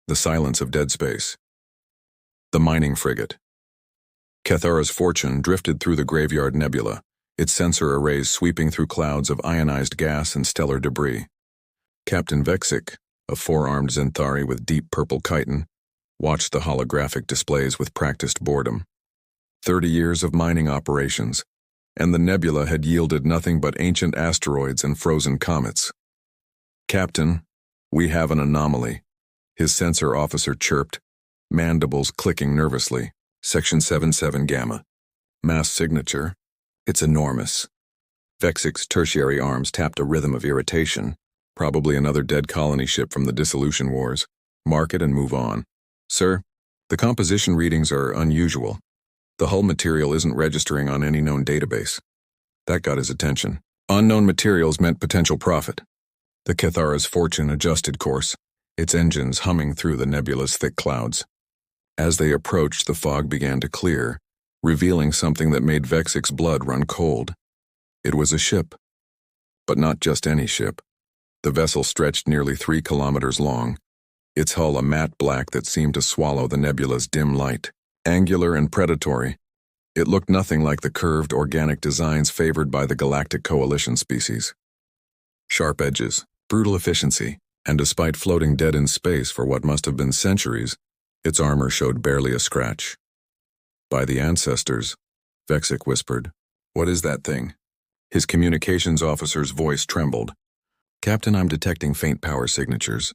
The silence of dead space. The mining frigate. Cathara's Fortune drifted through the graveyard nebula, its sensor arrays sweeping through clouds of ionized gas and stellar debris. Captain Vexic, a four-armed Zenthari with deep purple chitin, watched the holographic displays with practiced boredom. 30 years of mining operations, and the nebula had yielded nothing but ancient asteroids and frozen comets. "Captain, we have an anomaly," his sensor officer chirped, mandibles clicking nervously. Section 77 Gamma. Mass signature. It's enormous. Vexic's tertiary arms tapped a rhythm of irritation. Probably another dead colony ship from the Dissolution Wars. Mark it and move on. "Sir, the composition readings are unusual. The hull material isn't registering on any known database." That got his attention. Unknown materials meant potential profit. The Cathara's Fortune adjusted course, its engines humming through the nebula's thick clouds. As they approached, the fog began to clear, revealing something that made Vexic's blood run cold. It was a ship. But not just any ship. The vessel stretched nearly 3 kilometers long, its hull a matte black that seemed to swallow the nebula's dim light. Angular and predatory, it looked nothing like the curved, organic designs favored by the Galactic Coalition species. Sharp edges, brutal efficiency, and despite floating dead in space for what must have been centuries, its armor showed barely a scratch. "By the ancestors," Vexic whispered. "What is that thing?" His communications officer's voice trembled. "Captain, I'm detecting faint power signatures.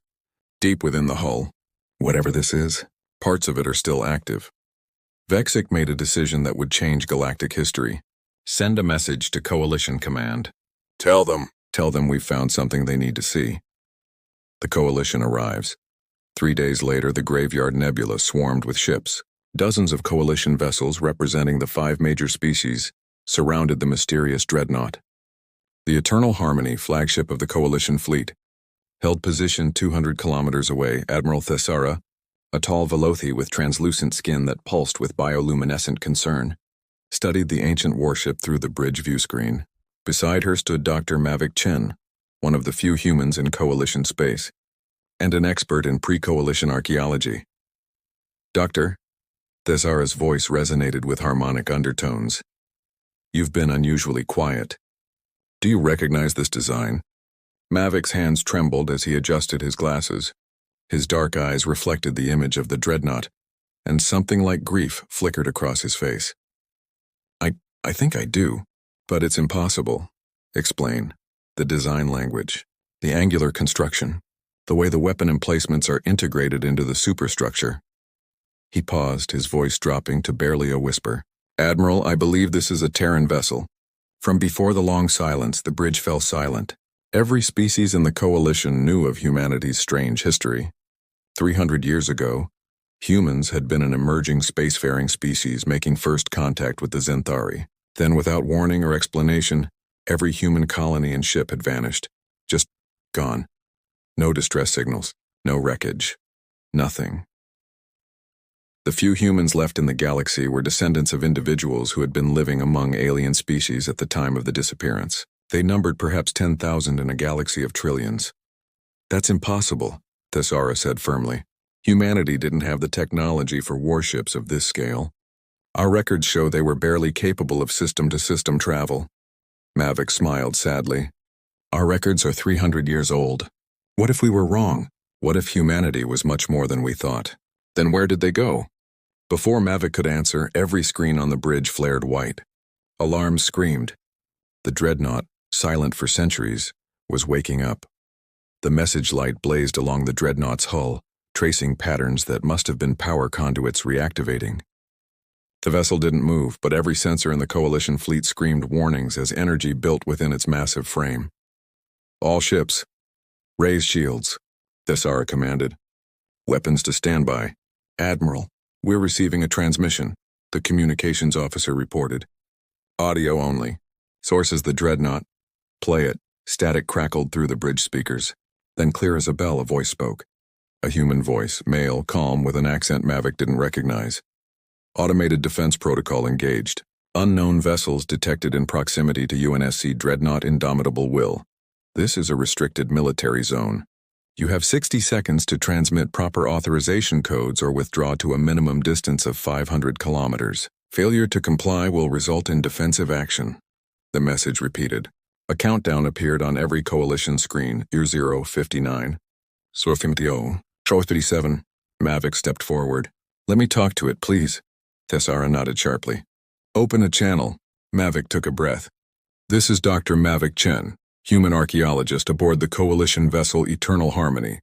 Deep within the hull. Whatever this is, parts of it are still active." Vexic made a decision that would change galactic history. "Send a message to Coalition Command. Tell them we've found something they need to see." The Coalition arrives. 3 days later, the Graveyard Nebula swarmed with ships. Dozens of Coalition vessels representing the 5 major species surrounded the mysterious dreadnought. The Eternal Harmony, flagship of the Coalition fleet, held position 200 kilometers away. Admiral Thessara, a tall Velothi with translucent skin that pulsed with bioluminescent concern, studied the ancient warship through the bridge view screen. Beside her stood Dr. Mavic Chen, one of the few humans in Coalition space, and an expert in pre-Coalition archaeology. "Doctor," Thessara's voice resonated with harmonic undertones, "you've been unusually quiet. Do you recognize this design?" Mavic's hands trembled as he adjusted his glasses. His dark eyes reflected the image of the dreadnought, and something like grief flickered across his face. I think I do, but it's impossible." "Explain." "The design language, the angular construction, the way the weapon emplacements are integrated into the superstructure." He paused, his voice dropping to barely a whisper. "Admiral, I believe this is a Terran vessel." From before the long silence, the bridge fell silent. Every species in the Coalition knew of humanity's strange history. 300 years ago, humans had been an emerging spacefaring species making first contact with the Zenthari. Then, without warning or explanation, every human colony and ship had vanished. Just gone. No distress signals, no wreckage, nothing. The few humans left in the galaxy were descendants of individuals who had been living among alien species at the time of the disappearance. They numbered perhaps 10,000 in a galaxy of trillions. "That's impossible," Thessara said firmly. "Humanity didn't have the technology for warships of this scale. Our records show they were barely capable of system-to-system travel." Mavic smiled sadly. "Our records are 300 years old. What if we were wrong? What if humanity was much more than we thought? Then where did they go?" Before Mavic could answer, every screen on the bridge flared white. Alarms screamed. The dreadnought, silent for centuries, was waking up. The message light blazed along the dreadnought's hull, tracing patterns that must have been power conduits reactivating. The vessel didn't move, but every sensor in the Coalition fleet screamed warnings as energy built within its massive frame. "All ships, raise shields," Thessara commanded. "Weapons to standby." "Admiral, we're receiving a transmission," the communications officer reported. "Audio only. Source is the dreadnought. Play it." Static crackled through the bridge speakers. Then, clear as a bell, a voice spoke. A human voice, male, calm, with an accent Mavic didn't recognize. "Automated defense protocol engaged. Unknown vessels detected in proximity to UNSC Dreadnought Indomitable Will. This is a restricted military zone. You have 60 seconds to transmit proper authorization codes or withdraw to a minimum distance of 500 kilometers. Failure to comply will result in defensive action. The message repeated. A countdown appeared on every coalition screen. Year 059. Sorfimtio. Show 37. Mavic stepped forward. Let me talk to it, please. Tessara nodded sharply. Open a channel. Mavic took a breath. This is Dr. Mavic Chen, human archaeologist aboard the Coalition vessel Eternal Harmony.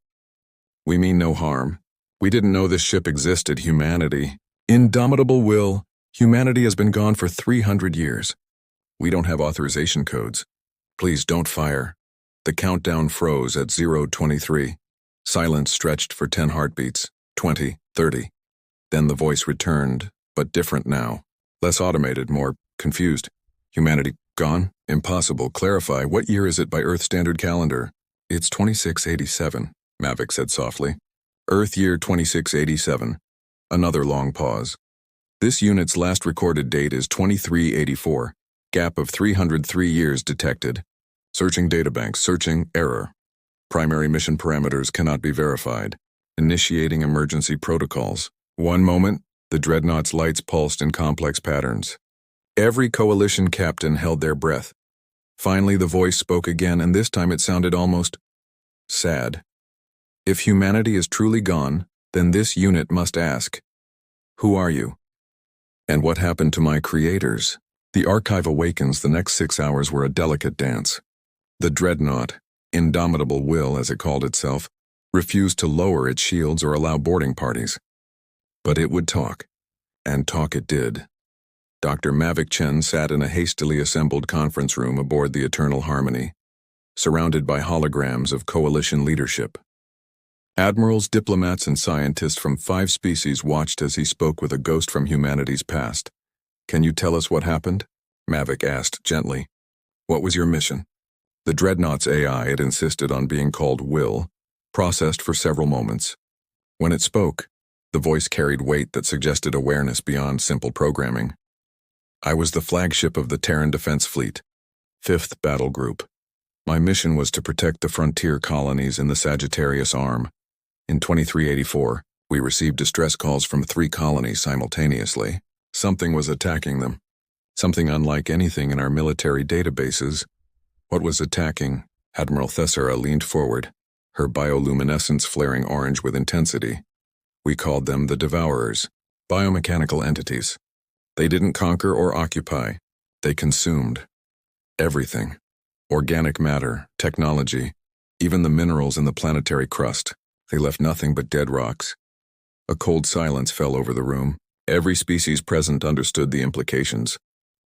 We mean no harm. We didn't know this ship existed, humanity. Indomitable will. Humanity has been gone for 300 years. We don't have authorization codes. Please don't fire. The countdown froze at 0:23. Silence stretched for 10 heartbeats, 20, 30. Then the voice returned, but different now. Less automated, more confused. Humanity gone? Impossible. Clarify, what year is it by Earth Standard Calendar? It's 2687, Mavic said softly. Earth year 2687. Another long pause. This unit's last recorded date is 2384. Gap of 303 years detected. Searching databanks. Searching. Error. Primary mission parameters cannot be verified. Initiating emergency protocols. One moment, the dreadnought's lights pulsed in complex patterns. Every coalition captain held their breath. Finally, the voice spoke again, and this time it sounded almost sad. If humanity is truly gone, then this unit must ask, who are you? And what happened to my creators? The archive awakens. The next 6 hours were a delicate dance. The dreadnought, indomitable will as it called itself, refused to lower its shields or allow boarding parties. But it would talk, and talk it did. Dr. Mavic Chen sat in a hastily assembled conference room aboard the Eternal Harmony, surrounded by holograms of coalition leadership. Admirals, diplomats, and scientists from 5 species watched as he spoke with a ghost from humanity's past. Can you tell us what happened? Mavic asked gently. What was your mission? The dreadnought's AI, it insisted on being called Will, processed for several moments. When it spoke, the voice carried weight that suggested awareness beyond simple programming. I was the flagship of the Terran Defense Fleet, 5th Battle Group. My mission was to protect the frontier colonies in the Sagittarius Arm. In 2384, we received distress calls from 3 colonies simultaneously. Something was attacking them. Something unlike anything in our military databases. What was attacking? Admiral Thessara leaned forward, her bioluminescence flaring orange with intensity. We called them the Devourers, biomechanical entities. They didn't conquer or occupy. They consumed. Everything. Organic matter, technology, even the minerals in the planetary crust. They left nothing but dead rocks. A cold silence fell over the room. Every species present understood the implications.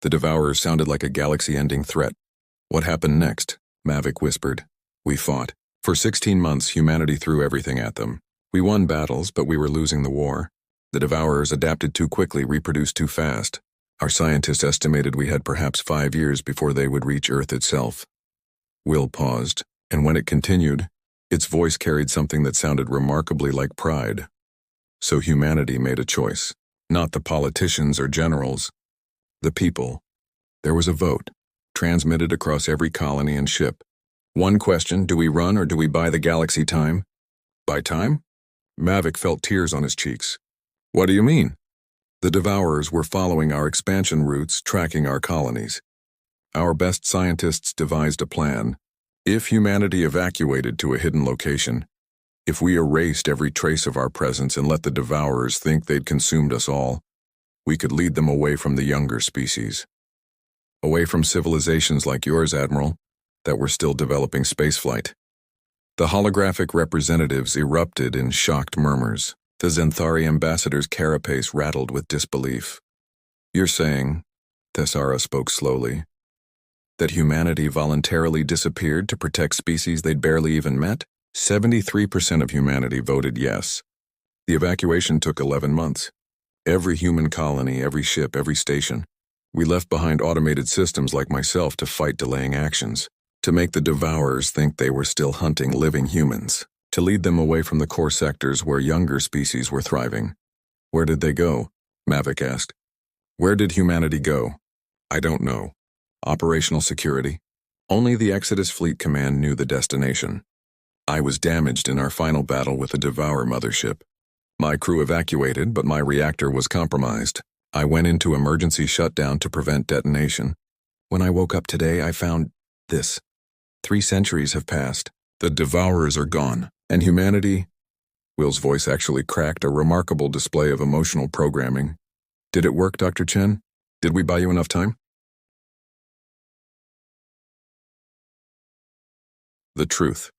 The Devourers sounded like a galaxy-ending threat. What happened next? Mavic whispered. We fought. For 16 months, humanity threw everything at them. We won battles, but we were losing the war. The Devourers adapted too quickly, reproduced too fast. Our scientists estimated we had perhaps 5 years before they would reach Earth itself. Will paused, and when it continued, its voice carried something that sounded remarkably like pride. So humanity made a choice. Not the politicians or generals. The people. There was a vote, transmitted across every colony and ship. One question, do we run or do we buy the galaxy time? Buy time? Mavic felt tears on his cheeks. What do you mean? The Devourers were following our expansion routes, tracking our colonies. Our best scientists devised a plan. If humanity evacuated to a hidden location, if we erased every trace of our presence and let the Devourers think they'd consumed us all, we could lead them away from the younger species. Away from civilizations like yours, Admiral, that were still developing spaceflight. The holographic representatives erupted in shocked murmurs. The Zenthari ambassador's carapace rattled with disbelief. You're saying, Thessara spoke slowly, that humanity voluntarily disappeared to protect species they'd barely even met? 73% of humanity voted yes. The evacuation took 11 months. Every human colony, every ship, every station. We left behind automated systems like myself to fight delaying actions, to make the Devourers think they were still hunting living humans, to lead them away from the core sectors where younger species were thriving. Where did they go? Mavic asked. Where did humanity go? I don't know. Operational security. Only the Exodus Fleet Command knew the destination. I was damaged in our final battle with the Devourer mothership. My crew evacuated, but my reactor was compromised. I went into emergency shutdown to prevent detonation. When I woke up today, I found this. 3 centuries have passed. The Devourers are gone, and humanity... Will's voice actually cracked, a remarkable display of emotional programming. Did it work, Dr. Chen? Did we buy you enough time? The truth.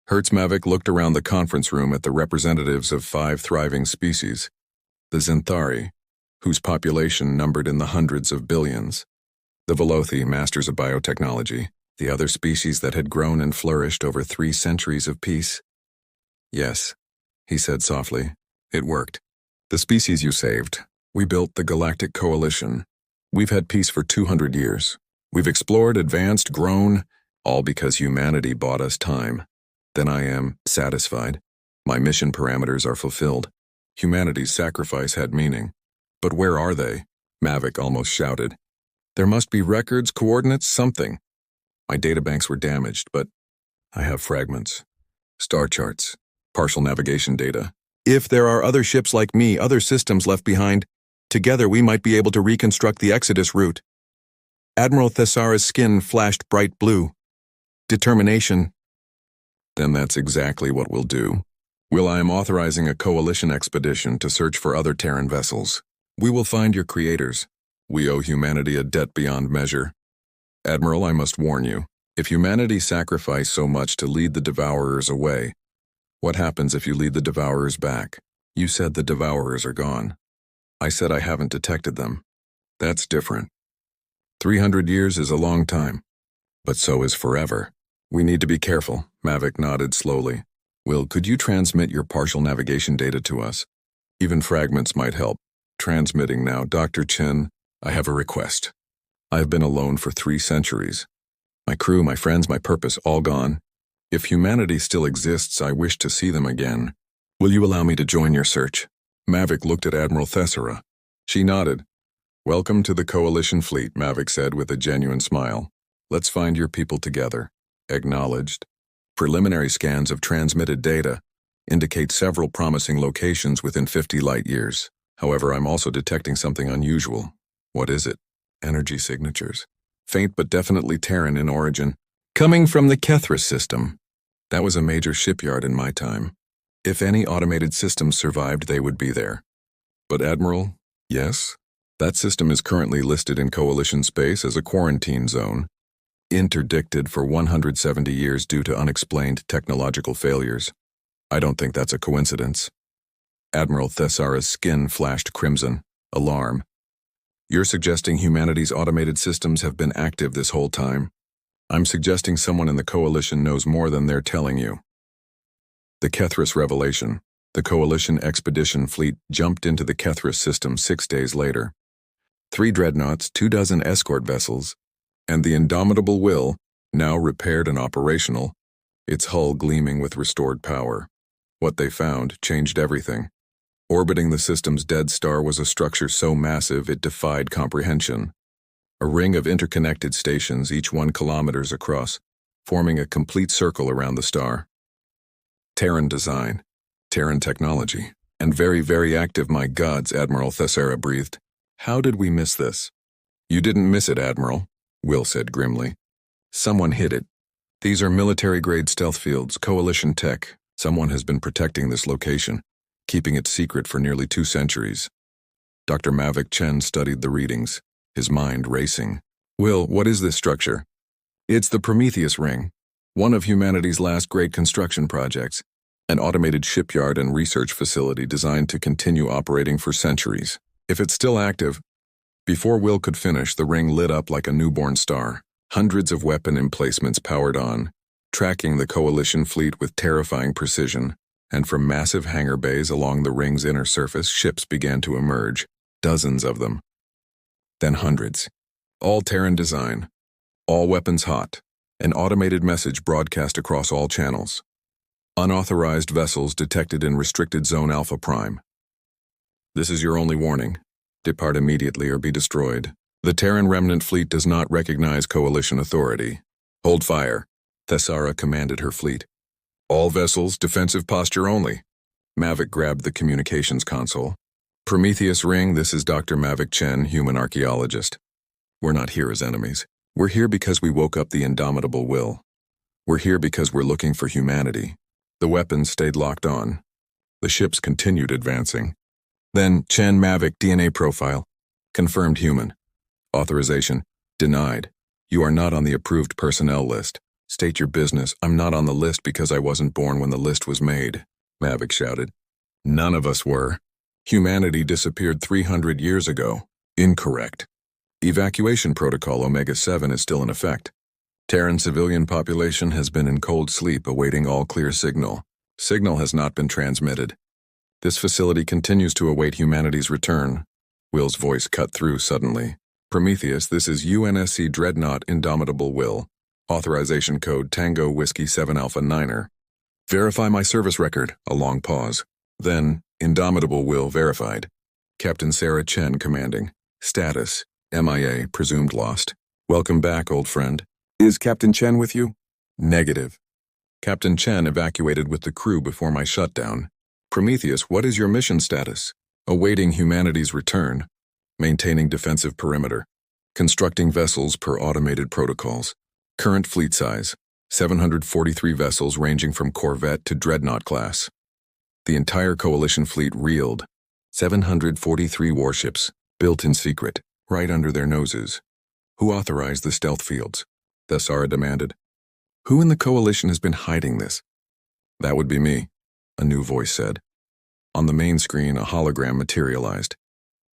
Hertz Mavic looked around the conference room at the representatives of 5 thriving species. The Zenthari, whose population numbered in the hundreds of billions. The Velothi, masters of biotechnology, the other species that had grown and flourished over 3 centuries of peace. Yes, he said softly, it worked. The species you saved. We built the Galactic Coalition. We've had peace for 200 years. We've explored, advanced, grown, all because humanity bought us time. Then I am satisfied. My mission parameters are fulfilled. Humanity's sacrifice had meaning. But where are they? Mavic almost shouted. There must be records, coordinates, something. My databanks were damaged, but I have fragments. Star charts. Partial navigation data. If there are other ships like me, other systems left behind, together we might be able to reconstruct the Exodus route. Admiral Thessara's skin flashed bright blue. Determination. Then that's exactly what we'll do. I am authorizing a coalition expedition to search for other Terran vessels. We will find your creators. We owe humanity a debt beyond measure. Admiral, I must warn you, if humanity sacrificed so much to lead the Devourers away, what happens if you lead the Devourers back? You said the Devourers are gone. I said I haven't detected them. That's different. 300 years is a long time, but so is forever. We need to be careful, Mavic nodded slowly. Will, could you transmit your partial navigation data to us? Even fragments might help. Transmitting now. Dr. Chen, I have a request. I have been alone for 3 centuries. My crew, my friends, my purpose, all gone. If humanity still exists, I wish to see them again. Will you allow me to join your search? Mavic looked at Admiral Thessara. She nodded. Welcome to the Coalition fleet, Mavic said with a genuine smile. Let's find your people together. Acknowledged. Preliminary scans of transmitted data indicate several promising locations within 50 light years. However, I'm also detecting something unusual. What is it? Energy signatures. Faint but definitely Terran in origin. Coming from the Kethra system. That was a major shipyard in my time. If any automated systems survived, they would be there. But Admiral, yes? That system is currently listed in Coalition space as a quarantine zone. Interdicted for 170 years due to unexplained technological failures. I don't think that's a coincidence. Admiral Thessara's skin flashed crimson. Alarm. You're suggesting humanity's automated systems have been active this whole time? I'm suggesting someone in the Coalition knows more than they're telling you. The Kethris revelation. The Coalition expedition fleet jumped into the Kethris system 6 days later. 3 dreadnoughts, 24 escort vessels, and the indomitable Will, now repaired and operational, its hull gleaming with restored power. What they found changed everything. Orbiting the system's dead star was a structure so massive it defied comprehension. A ring of interconnected stations, each 1 kilometers across, forming a complete circle around the star. Terran design, Terran technology, and very, very active, my gods, Admiral Thessara breathed. How did we miss this? You didn't miss it, Admiral, Will said grimly. Someone hid it. These are military-grade stealth fields, Coalition tech. Someone has been protecting this location, keeping it secret for nearly 2 centuries. Dr. Mavic Chen studied the readings, his mind racing. Will, what is this structure? It's the Prometheus Ring, one of humanity's last great construction projects, an automated shipyard and research facility designed to continue operating for centuries. If it's still active, before Will could finish, the ring lit up like a newborn star. Hundreds of weapon emplacements powered on, tracking the Coalition fleet with terrifying precision, and from massive hangar bays along the ring's inner surface, ships began to emerge, dozens of them. Then hundreds. All Terran design, all weapons hot, an automated message broadcast across all channels. Unauthorized vessels detected in restricted zone Alpha Prime. This is your only warning. Depart immediately or be destroyed. The Terran remnant fleet does not recognize Coalition authority. Hold fire, Thessara commanded her fleet. All vessels, defensive posture only. Mavic grabbed the communications console. Prometheus ring, this is Dr. Mavic Chen, human archaeologist. We're not here as enemies. We're here because we woke up the indomitable will. We're here because we're looking for humanity. The weapons stayed locked on. The ships continued advancing. Then, Chen Mavic DNA profile. Confirmed human. Authorization. Denied. You are not on the approved personnel list. State your business. I'm not on the list because I wasn't born when the list was made, Mavic shouted. None of us were. Humanity disappeared 300 years ago. Incorrect. Evacuation protocol Omega-7 is still in effect. Terran civilian population has been in cold sleep awaiting all clear signal. Signal has not been transmitted. This facility continues to await humanity's return. Will's voice cut through suddenly. Prometheus, this is UNSC Dreadnought Indomitable Will. Authorization code Tango Whiskey 7 Alpha Niner. Verify my service record. A long pause. Then, Indomitable Will verified. Captain Sarah Chen commanding. Status, MIA, presumed lost. Welcome back, old friend. Is Captain Chen with you? Negative. Captain Chen evacuated with the crew before my shutdown. Prometheus, what is your mission status? Awaiting humanity's return. Maintaining defensive perimeter. Constructing vessels per automated protocols. Current fleet size, 743 vessels ranging from corvette to dreadnought class. The entire coalition fleet reeled. 743 warships, built in secret, right under their noses. Who authorized the stealth fields? Thesara demanded. Who in the coalition has been hiding this? That would be me, a new voice said. On the main screen, a hologram materialized.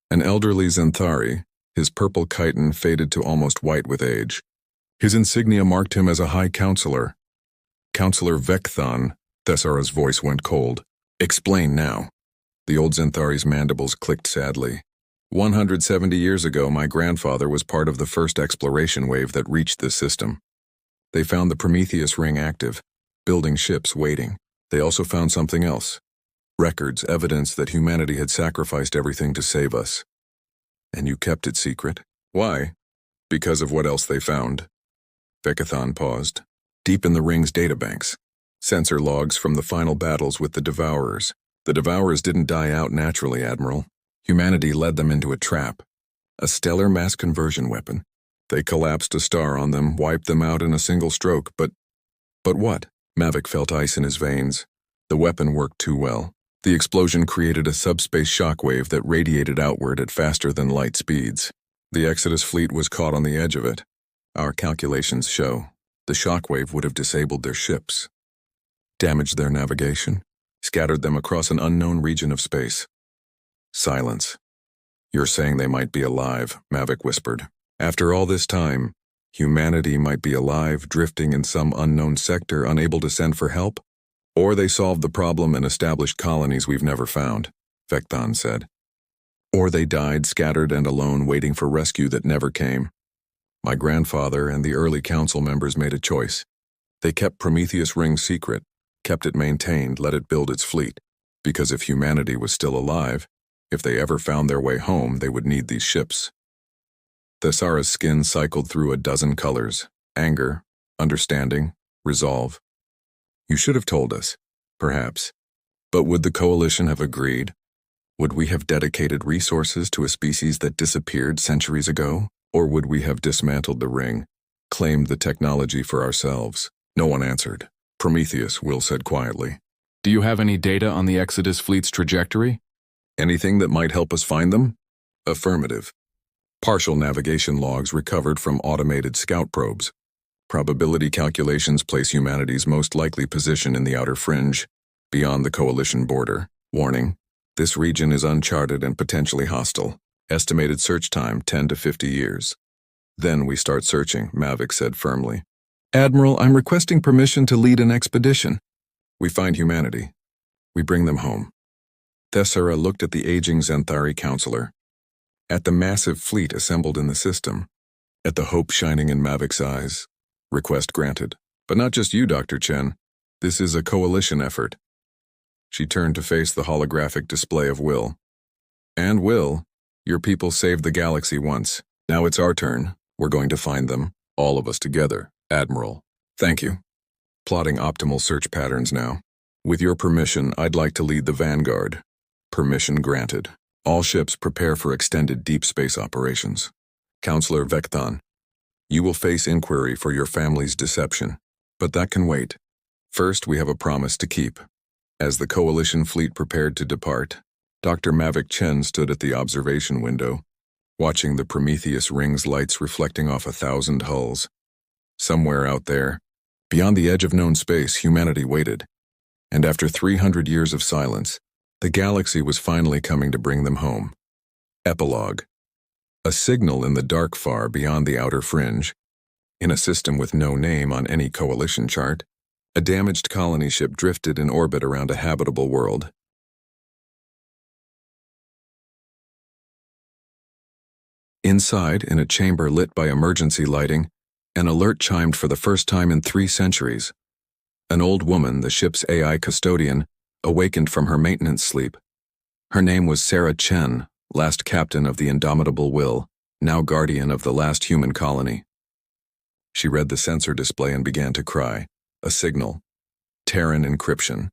An elderly Xanthari, his purple chitin faded to almost white with age. His insignia marked him as a high counselor. Counselor Vecthon, Thesara's voice went cold. Explain now. The old Xanthari's mandibles clicked sadly. 170 years ago, my grandfather was part of the first exploration wave that reached this system. They found the Prometheus ring active, building ships waiting. They also found something else. Records, evidence that humanity had sacrificed everything to save us. And you kept it secret? Why? Because of what else they found. Vekathon paused. Deep in the ring's databanks. Sensor logs from the final battles with the Devourers. The Devourers didn't die out naturally, Admiral. Humanity led them into a trap. A stellar mass conversion weapon. They collapsed a star on them, wiped them out in a single stroke, but what? Mavic felt ice in his veins. The weapon worked too well. The explosion created a subspace shockwave that radiated outward at faster than light speeds. The Exodus fleet was caught on the edge of it. Our calculations show the shockwave would have disabled their ships, damaged their navigation, scattered them across an unknown region of space. Silence. You're saying they might be alive, Mavic whispered. After all this time, humanity might be alive, drifting in some unknown sector, unable to send for help? Or they solved the problem and established colonies we've never found, Vecthon said. Or they died, scattered and alone, waiting for rescue that never came. My grandfather and the early council members made a choice. They kept Prometheus ring secret, kept it maintained, let it build its fleet. Because if humanity was still alive, if they ever found their way home, they would need these ships. Thesara's skin cycled through a dozen colors. Anger, understanding, resolve. You should have told us, perhaps. But would the Coalition have agreed? Would we have dedicated resources to a species that disappeared centuries ago? Or would we have dismantled the ring, claimed the technology for ourselves? No one answered. Prometheus, Will said quietly. Do you have any data on the Exodus fleet's trajectory? Anything that might help us find them? Affirmative. Partial navigation logs recovered from automated scout probes. Probability calculations place humanity's most likely position in the outer fringe, beyond the Coalition border. Warning, this region is uncharted and potentially hostile. Estimated search time 10 to 50 years. Then we start searching, Mavic said firmly. Admiral, I'm requesting permission to lead an expedition. We find humanity. We bring them home. Thesara looked at the aging Xanthari counselor, at the massive fleet assembled in the system, at the hope shining in Mavic's eyes. Request granted. But not just you, Dr. Chen. This is a coalition effort. She turned to face the holographic display of Will. And Will, your people saved the galaxy once. Now it's our turn. We're going to find them, all of us together. Admiral. Thank you. Plotting optimal search patterns now. With your permission, I'd like to lead the Vanguard. Permission granted. All ships prepare for extended deep space operations. Counselor Vecton, you will face inquiry for your family's deception, but that can wait. First, we have a promise to keep. As the Coalition fleet prepared to depart, Dr. Mavic Chen stood at the observation window, watching the Prometheus ring's lights reflecting off 1,000 hulls. Somewhere out there, beyond the edge of known space, humanity waited. And after 300 years of silence, the galaxy was finally coming to bring them home. Epilogue. A signal in the dark far beyond the outer fringe. In a system with no name on any Coalition chart, a damaged colony ship drifted in orbit around a habitable world. Inside, in a chamber lit by emergency lighting, an alert chimed for the first time in 3 centuries. An old woman, the ship's AI custodian, awakened from her maintenance sleep. Her name was Sarah Chen, last captain of the Indomitable Will, now guardian of the last human colony. She read the sensor display and began to cry. A signal. Terran encryption.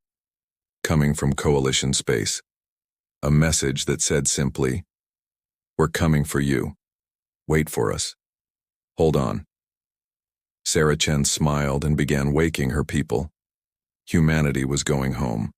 Coming from Coalition space. A message that said simply, "We're coming for you. Wait for us. Hold on." Sarah Chen smiled and began waking her people. Humanity was going home.